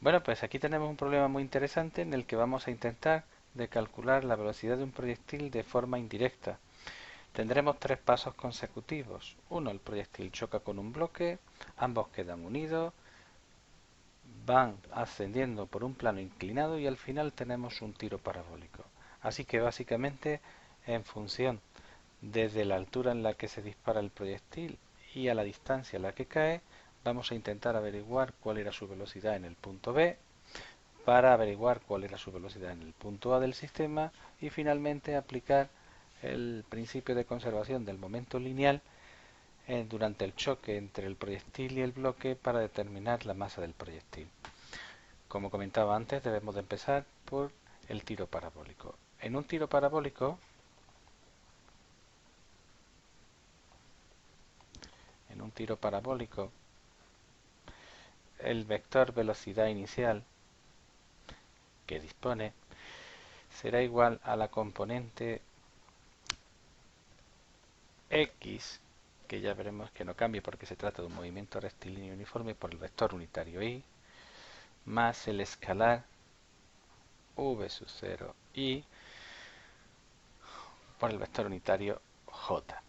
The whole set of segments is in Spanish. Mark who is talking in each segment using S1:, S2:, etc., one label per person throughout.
S1: Bueno, pues aquí tenemos un problema muy interesante en el que vamos a intentar de calcular la velocidad de un proyectil de forma indirecta. Tendremos tres pasos consecutivos. Uno, el proyectil choca con un bloque, ambos quedan unidos, van ascendiendo por un plano inclinado y al final tenemos un tiro parabólico. Así que básicamente en función desde la altura en la que se dispara el proyectil y a la distancia a la que cae, vamos a intentar averiguar cuál era su velocidad en el punto B para averiguar cuál era su velocidad en el punto A del sistema y finalmente aplicar el principio de conservación del momento lineal durante el choque entre el proyectil y el bloque para determinar la masa del proyectil. Como comentaba antes, debemos de empezar por el tiro parabólico. En un tiro parabólico, el vector velocidad inicial que dispone será igual a la componente x, que ya veremos que no cambia porque se trata de un movimiento rectilíneo uniforme, por el vector unitario y, más el escalar v sub 0 y por el vector unitario j.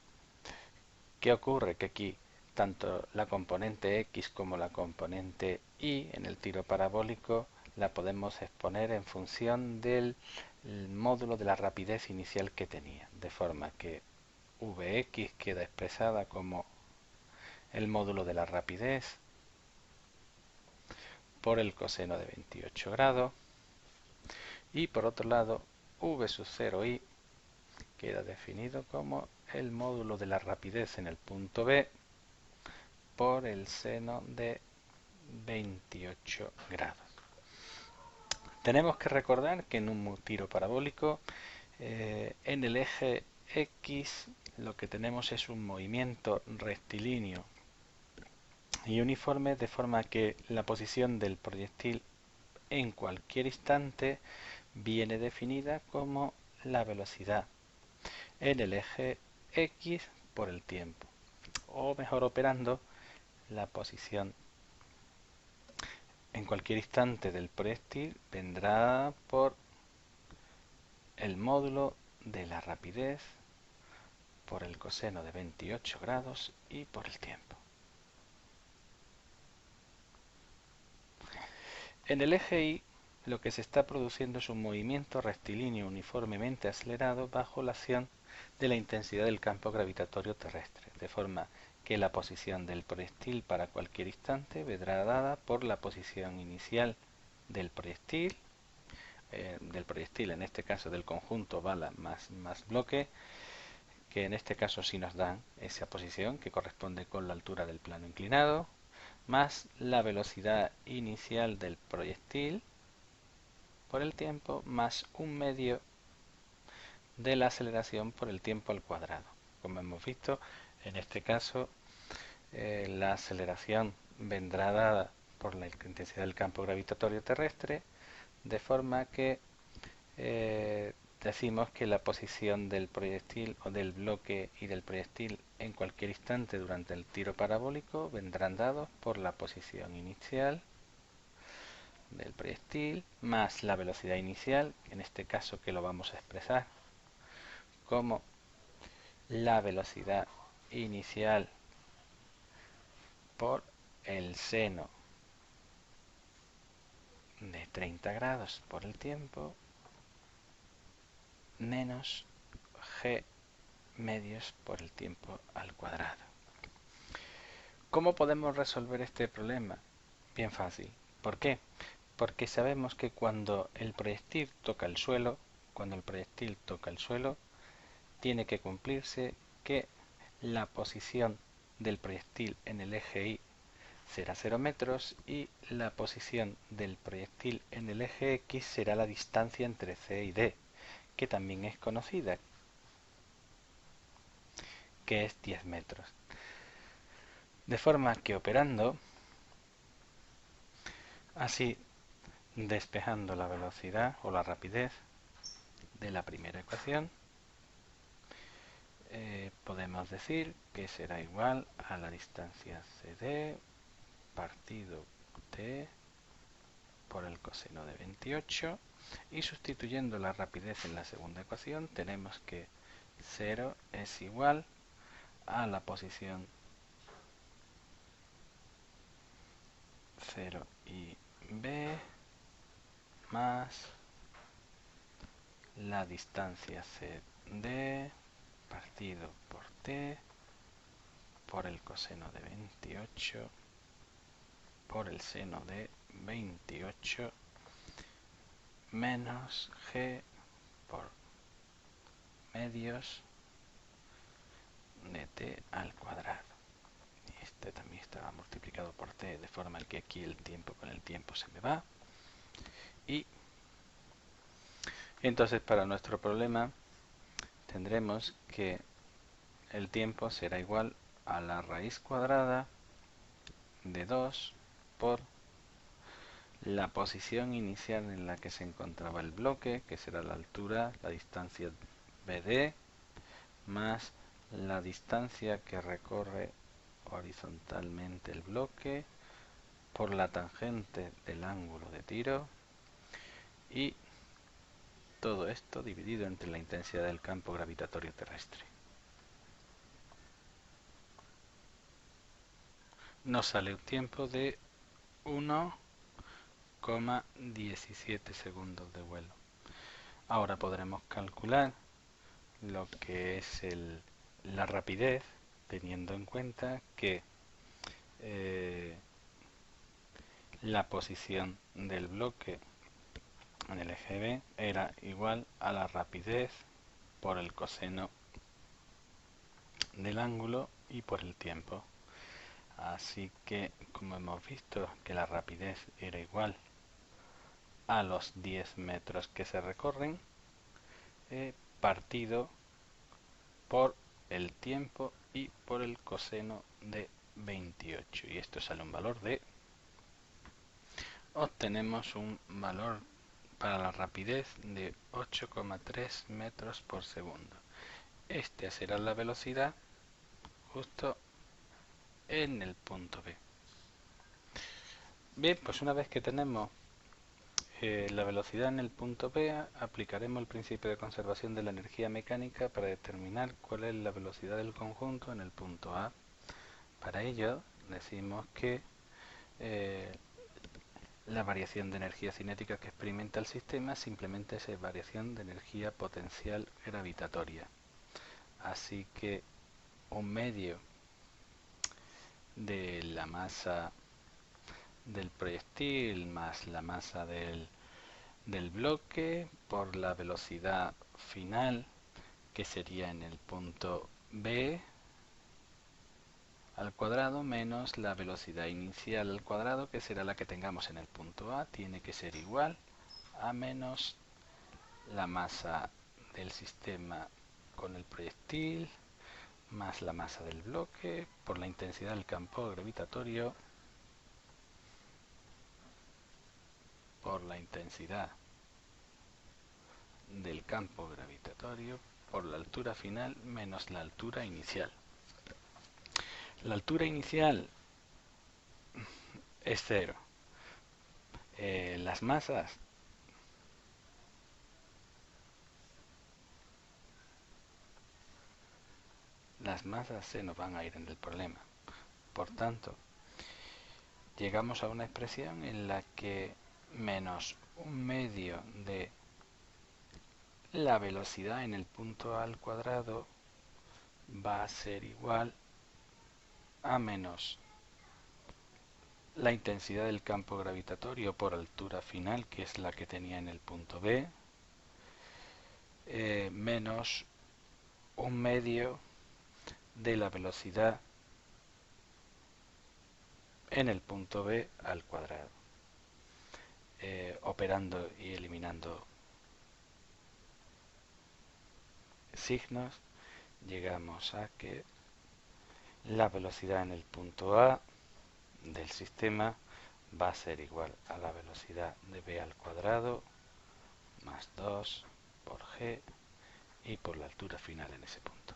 S1: ¿Qué ocurre? Que aquí tanto la componente x como la componente y en el tiro parabólico la podemos exponer en función del módulo de la rapidez inicial que tenía, de forma que Vx queda expresada como el módulo de la rapidez por el coseno de 28 grados y por otro lado v sub 0i queda definido como el módulo de la rapidez en el punto B por el seno de 28 grados. Tenemos que recordar que en un tiro parabólico en el eje X lo que tenemos es un movimiento rectilíneo y uniforme, de forma que la posición del proyectil en cualquier instante viene definida como la velocidad en el eje X por el tiempo, o mejor operando, la posición en cualquier instante del proyectil vendrá por el módulo de la rapidez por el coseno de 28 grados y por el tiempo. En el eje Y lo que se está produciendo es un movimiento rectilíneo uniformemente acelerado bajo la acción de la intensidad del campo gravitatorio terrestre, de forma que la posición del proyectil para cualquier instante vendrá dada por la posición inicial del proyectil, en este caso del conjunto bala más bloque, que en este caso sí nos dan esa posición que corresponde con la altura del plano inclinado, más la velocidad inicial del proyectil por el tiempo, más un medio de la aceleración por el tiempo al cuadrado. Como hemos visto, en este caso la aceleración vendrá dada por la intensidad del campo gravitatorio terrestre, de forma que decimos que la posición del proyectil o del bloque y del proyectil en cualquier instante durante el tiro parabólico vendrán dados por la posición inicial del proyectil más la velocidad inicial, en este caso que lo vamos a expresar como la velocidad inicial por el seno de 30 grados por el tiempo menos g medios por el tiempo al cuadrado. ¿Cómo podemos resolver este problema? Bien fácil. ¿Por qué? Porque sabemos que cuando el proyectil toca el suelo, tiene que cumplirse que la posición del proyectil en el eje Y será 0 metros y la posición del proyectil en el eje X será la distancia entre C y D, que también es conocida, que es 10 metros. De forma que operando así, despejando la velocidad o la rapidez de la primera ecuación, podemos decir que será igual a la distancia CD partido T coseno de 28, y sustituyendo la rapidez en la segunda ecuación tenemos que 0 es igual a la posición 0 y b más la distancia CD partido por t por el coseno de 28 por el seno de 28 menos g por medios de t al cuadrado. Y este también estaba multiplicado por t, de forma que aquí el tiempo con el tiempo se me va. Y entonces para nuestro problema tendremos que el tiempo será igual a la raíz cuadrada de 2 por la posición inicial en la que se encontraba el bloque, que será la altura, la distancia BD, más la distancia que recorre horizontalmente el bloque por la tangente del ángulo de tiro, y todo esto dividido entre la intensidad del campo gravitatorio terrestre. Nos sale un tiempo de 1,17 segundos de vuelo. Ahora podremos calcular lo que es la rapidez, teniendo en cuenta que la posición del bloque en el eje B era igual a la rapidez por el coseno del ángulo y por el tiempo. Así que, como hemos visto que la rapidez era igual a los 10 metros que se recorren, partido por el tiempo y por el coseno de 28. Y esto sale un valor de... Obtenemos un valor para la rapidez de 8,3 metros por segundo. Esta será la velocidad justo en el punto B. Bien, pues una vez que tenemos la velocidad en el punto B, aplicaremos el principio de conservación de la energía mecánica para determinar cuál es la velocidad del conjunto en el punto A. Para ello decimos que la variación de energía cinética que experimenta el sistema simplemente es variación de energía potencial gravitatoria. Así que un medio de la masa del proyectil más la masa del bloque por la velocidad final, que sería en el punto B al cuadrado, menos la velocidad inicial al cuadrado, que será la que tengamos en el punto A, tiene que ser igual a menos la masa del sistema con el proyectil más la masa del bloque por la intensidad del campo gravitatorio por la intensidad del campo gravitatorio por la altura final menos la altura inicial. La altura inicial es 0. Las masas se nos van a ir en el problema. Por tanto, llegamos a una expresión en la que menos un medio de la velocidad en el punto A al cuadrado va a ser igual a menos la intensidad del campo gravitatorio por altura final, que es la que tenía en el punto B, menos un medio de la velocidad en el punto B al cuadrado. Operando y eliminando signos, llegamos a que la velocidad en el punto A del sistema va a ser igual a la velocidad de B al cuadrado más 2 por G y por la altura final en ese punto.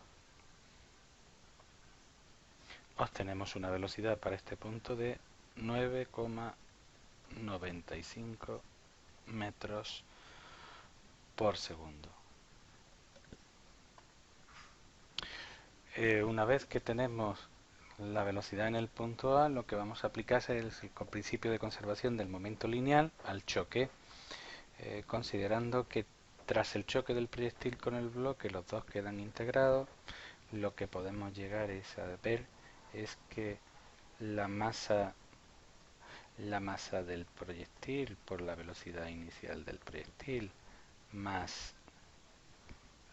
S1: Obtenemos una velocidad para este punto de 9,95 metros por segundo. Una vez que tenemos la velocidad en el punto A, lo que vamos a aplicar es el principio de conservación del momento lineal al choque, considerando que tras el choque del proyectil con el bloque los dos quedan integrados. Lo que podemos llegar a ver es que la masa del proyectil por la velocidad inicial del proyectil más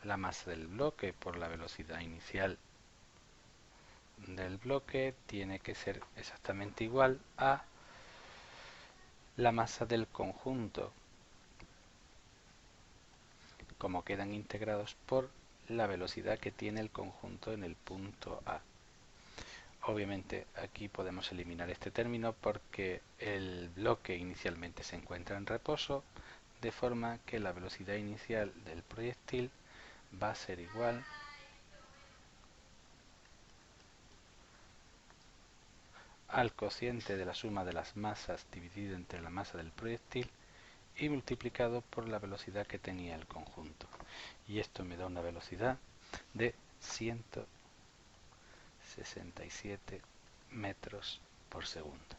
S1: la masa del bloque por la velocidad inicial del bloque tiene que ser exactamente igual a la masa del conjunto, como quedan integrados por la velocidad que tiene el conjunto en el punto A. Obviamente aquí podemos eliminar este término porque el bloque inicialmente se encuentra en reposo, de forma que la velocidad inicial del proyectil va a ser igual al cociente de la suma de las masas dividido entre la masa del proyectil y multiplicado por la velocidad que tenía el conjunto. Y esto me da una velocidad de 167 metros por segundo.